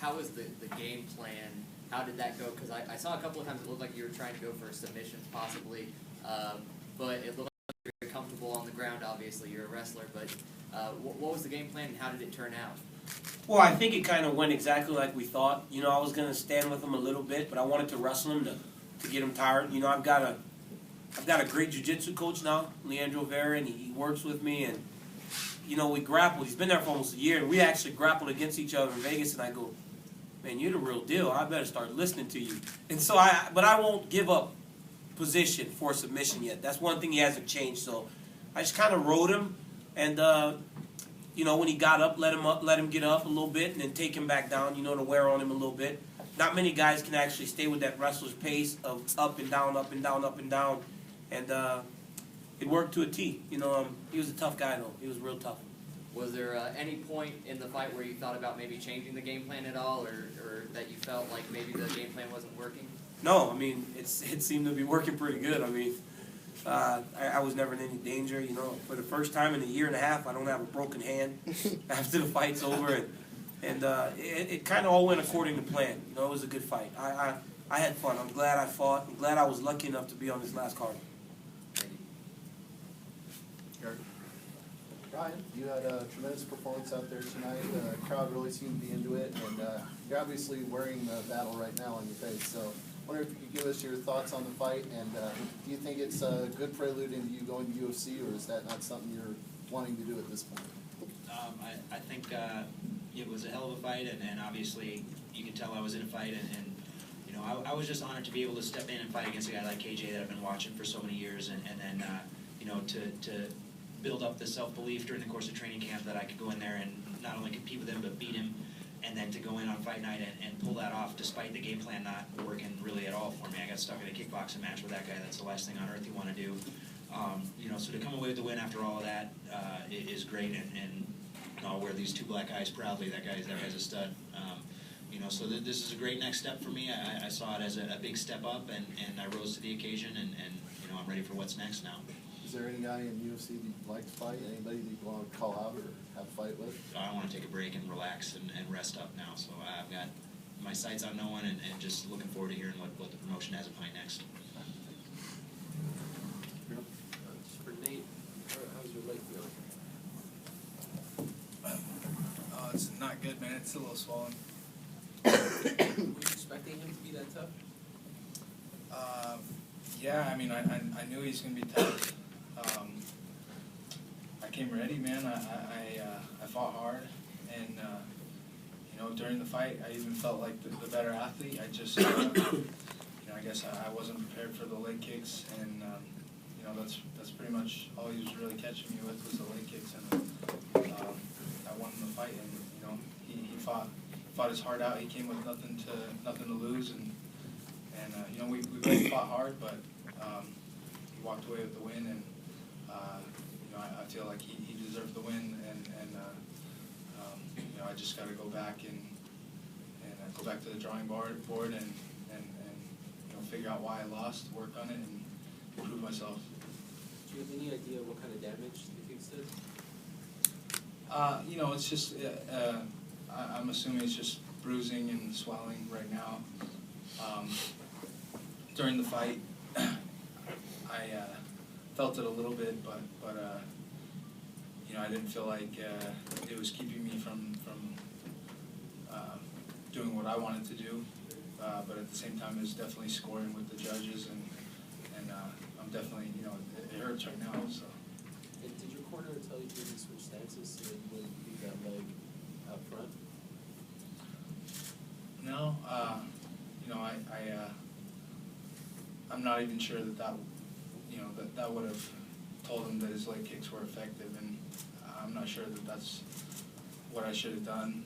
how was the game plan? How did that go? Because I saw a couple of times it looked like you were trying to go for submissions possibly, but it looked like you were very comfortable on the ground. Obviously, you're a wrestler, but what was the game plan and how did it turn out? Well, I think it kind of went exactly like we thought. You know, I was going to stand with him a little bit, but I wanted to wrestle him to get him tired. You know, I've got a great jiu-jitsu coach now, Leandro Vera, and he works with me, and you know, we grappled. He's been there for almost a year, and we actually grappled against each other in Vegas, and I go, man, you're the real deal. I better start listening to you. And so but I won't give up position for submission yet. That's one thing he hasn't changed. So I just kind of rode him, and you know, when he got up, let him get up a little bit, and then take him back down. You know, to wear on him a little bit. Not many guys can actually stay with that wrestler's pace of up and down, up and down, up and down, and it worked to a T. You know, he was a tough guy though. He was real tough. Was there any point in the fight where you thought about maybe changing the game plan at all, or that you felt like maybe the game plan wasn't working? No, I mean, it seemed to be working pretty good. I mean, I was never in any danger. You know, for the first time in a year and a half, I don't have a broken hand after the fight's over, and it kind of all went according to plan. You know, it was a good fight. I had fun. I'm glad I fought. I'm glad I was lucky enough to be on this last card. Ryan, you had a tremendous performance out there tonight. The crowd really seemed to be into it, and you're obviously wearing the battle right now on your face. So I wonder if you could give us your thoughts on the fight, and do you think it's a good prelude into you going to UFC, or is that not something you're wanting to do at this point? I think it was a hell of a fight, and obviously you can tell I was in a fight, and you know, I was just honored to be able to step in and fight against a guy like KJ that I've been watching for so many years, and then you know, to build up the self-belief during the course of training camp that I could go in there and not only compete with him but beat him, and then to go in on fight night and pull that off despite the game plan not working really at all for me. I got stuck in a kickboxing match with that guy. That's the last thing on earth you want to do. You know, so to come away with the win after all of that is great, and I'll wear these two black eyes proudly. That guy's a stud. You know, so this is a great next step for me. I saw it as a big step up, and I rose to the occasion, and you know, I'm ready for what's next now. Is there any guy in UFC that you'd like to fight? Anybody that you want to call out or have a fight with? I want to take a break and relax and rest up now. So I've got my sights on no one, and just looking forward to hearing what the promotion has in mind next. For Nate, how's your leg feeling? It's not good, man. It's a little swollen. Were you expecting him to be that tough? Yeah, I mean, I knew he was going to be tough. I came ready, man. I fought hard, and you know, during the fight, I even felt like the better athlete. I just, you know, I guess I wasn't prepared for the leg kicks, and you know, that's pretty much all he was really catching me with was the leg kicks, and I won the fight, and you know, he fought his heart out. He came with nothing to lose, and you know, we both fought hard, but he walked away with the win, and you know, I feel like he deserved the win, and you know, I just got to go back and go back to the drawing board and you know, figure out why I lost, work on it, and improve myself. Do you have any idea what kind of damage the kicks did? You know, it's just I'm assuming it's just bruising and swelling right now. During the fight, I felt it a little bit, but you know, I didn't feel like it was keeping me from doing what I wanted to do. But at the same time, it's definitely scoring with the judges, and I'm definitely, you know, it hurts right now. So. And did your corner tell you to switch stances so that you wouldn't leave that leg out front? No, you know, I'm not even sure that you know, that would have told him that his leg kicks were effective, and I'm not sure that that's what I should have done.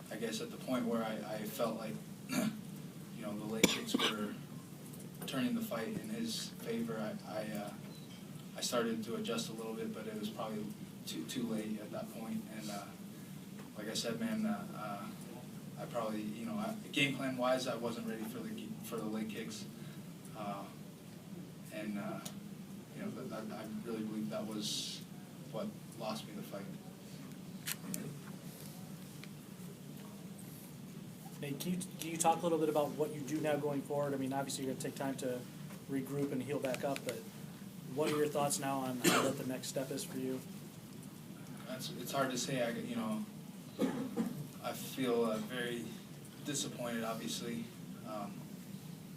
I guess at the point where I felt like, you know, the leg kicks were turning the fight in his favor, I started to adjust a little bit, but it was probably too late at that point. And like I said, man, I probably, you know, game plan wise, I wasn't ready for the leg kicks, and you know, I really believe that was what lost me the fight. Nate, can you talk a little bit about what you do now going forward? I mean, obviously you're going to take time to regroup and heal back up, but what are your thoughts now on what the next step is for you? It's hard to say. I feel very disappointed, obviously.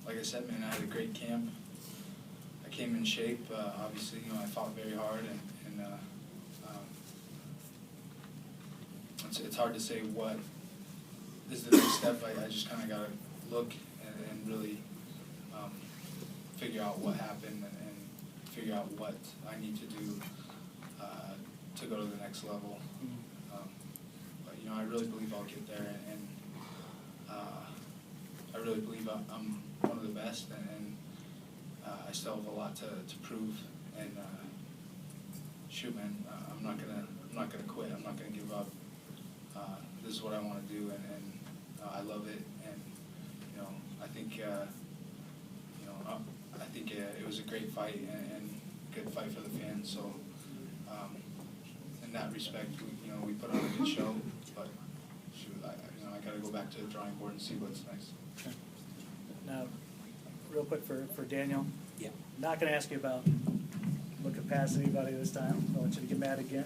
Like I said, man, I had a great camp. I came in shape. Obviously, I fought very hard, and it's hard to say what is the next step. I just kind of got to look and really figure out what happened and figure out what I need to do to go to the next level. But I really believe I'll get there, and I really believe I'm one of the best, and I still have a lot to prove. And shoot, man, I'm not gonna quit. I'm not gonna give up. This is what I want to do, and I love it. And I think it was a great fight and good fight for the fans. So in that respect, we put on a good show. But shoot, I got to go back to the drawing board and see what's next. Okay. Now, real quick for Daniel. Yeah. Not going to ask you about looking past anybody this time. I don't want you to get mad again.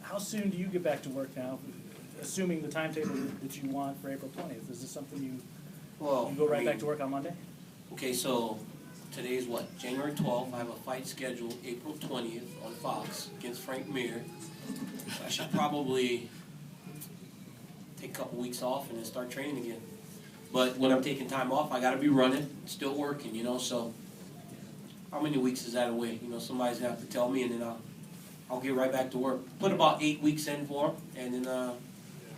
How soon do you get back to work now, assuming the timetable that you want for April 20th? Is this something you go right back to work on Monday? Okay, so today's what? January 12th. I have a fight scheduled April 20th on Fox against Frank Mir. I should probably take a couple weeks off and then start training again. But when I'm taking time off, I got to be running, still working, so how many weeks is that away? Somebody's going to have to tell me, and then I'll get right back to work. Put about 8 weeks in for him, and then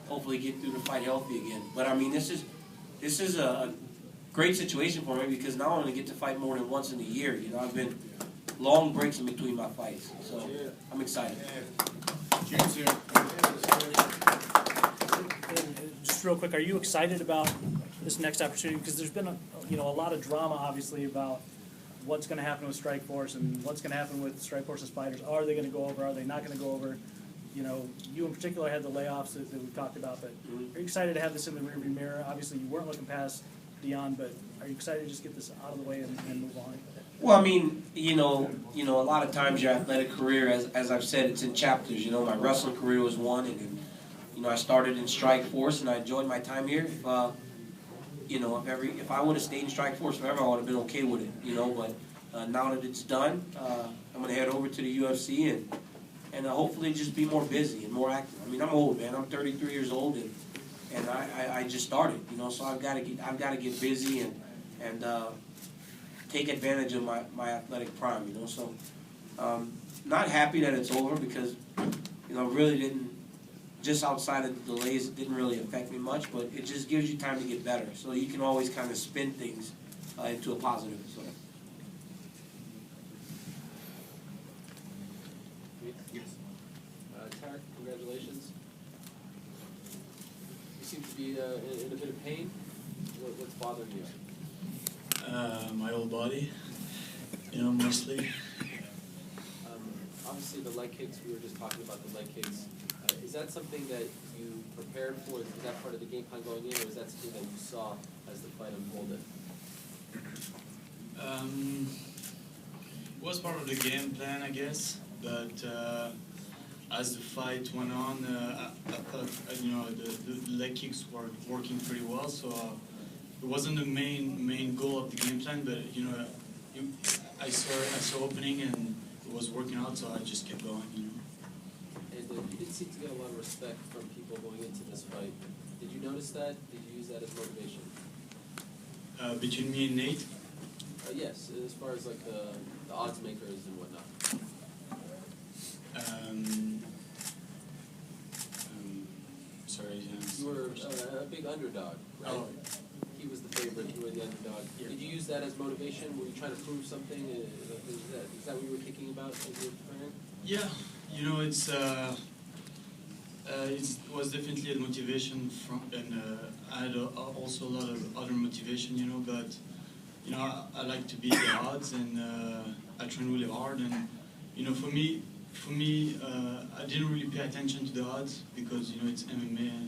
hopefully get through the fight healthy again. But I mean, this is a great situation for me because now I'm going to get to fight more than once in a year. I've been long breaks in between my fights, so I'm excited. And just real quick, are you excited about this next opportunity? Because there's been a lot of drama, obviously, about what's going to happen with Stirkeforce and what's going to happen with Stirkeforce's fighters. Are they going to go over? Are they not going to go over? You in particular had the layoffs that we've talked about, but are you excited to have this in the rearview mirror? Obviously, you weren't looking past Dion, but are you excited to just get this out of the way and move on? Well, I mean, a lot of times your athletic career, as I've said, it's in chapters. My wrestling career was one, and I started in Stirkeforce, and I enjoyed my time here. If I would have stayed in Stirkeforce forever, I would have been okay with it. But now that it's done, I'm gonna head over to the UFC and hopefully just be more busy and more active. I mean, I'm old, man. I'm 33 years old, and I just started. So I've got to get busy and take advantage of my athletic prime. So not happy that it's over because really didn't. Just outside of the delays, it didn't really affect me much, but it just gives you time to get better. So you can always kind of spin things into a positive. So. Yes. Tarek, congratulations. You seem to be in a bit of pain. What's bothering you? My whole body, mostly. Obviously, the leg kicks, we were just talking about the leg kicks. Is that something that you prepared for? Is that part of the game plan going in, or is that something that you saw as the fight unfolded? It was part of the game plan, I guess, but as the fight went on, I thought the leg kicks were working pretty well. So it wasn't the main goal of the game plan, but I saw opening and it was working out, so I just kept going. And you did seem to get a lot of respect from people going into this fight. Did you notice that? Did you use that as motivation? Between me and Nate? Yes, as far as like the odds makers and whatnot. Sorry. You were a big underdog, right? Oh. He was the favorite, you were the underdog. Yeah. Did you use that as motivation? Were you trying to prove something? Is that what you were thinking about as you were preparing? Yeah, it was definitely a motivation and I had also a lot of other motivation, but I like to beat the odds, and I train really hard, and for me, I didn't really pay attention to the odds because it's MMA,